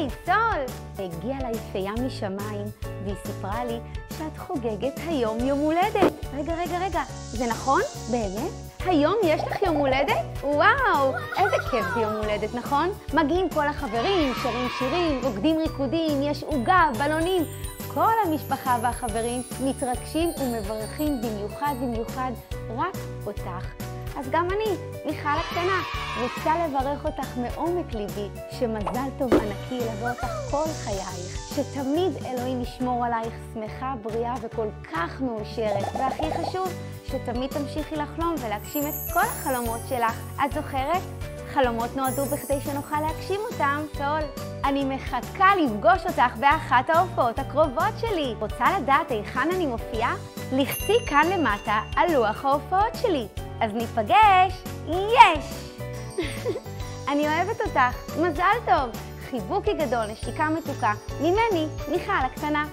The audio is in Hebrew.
היי, סול! הגיעה לה יפייה משמיים, והיא סיפרה לי שאת חוגגת היום יום הולדת. רגע, זה נכון? באמת? היום יש לך יום הולדת? וואו, איזה כיף זה יום הולדת, נכון? מגיעים כל החברים, שרים שירים, רוקדים ריקודים, יש עוגה, בלונים. כל המשפחה והחברים מתרגשים ומברכים במיוחד רק אותך. אז גם אני, מיכל הקטנה, רוצה לברך אותך מעומק ליבי, שמזל טוב ענקי ילווה אותך כל חייך, שתמיד אלוהים ישמור עלייך שמחה, בריאה וכל כך מאושרת, והכי חשוב, שתמיד תמשיכי לחלום ולהגשים את כל החלומות שלך. את זוכרת? חלומות נועדו בכדי שנוכל להגשים אותם, סול. אני מחכה לפגוש אותך באחת ההופעות הקרובות שלי. רוצה לדעת היכן אני מופיעה? לחצי כאן למטה על לוח ההופעות שלי. אז ניפגש! יש! אני אוהבת אותך, מזל טוב! חיבוקי גדול, נשיקה מתוקה, ממני, מיכל הקטנה.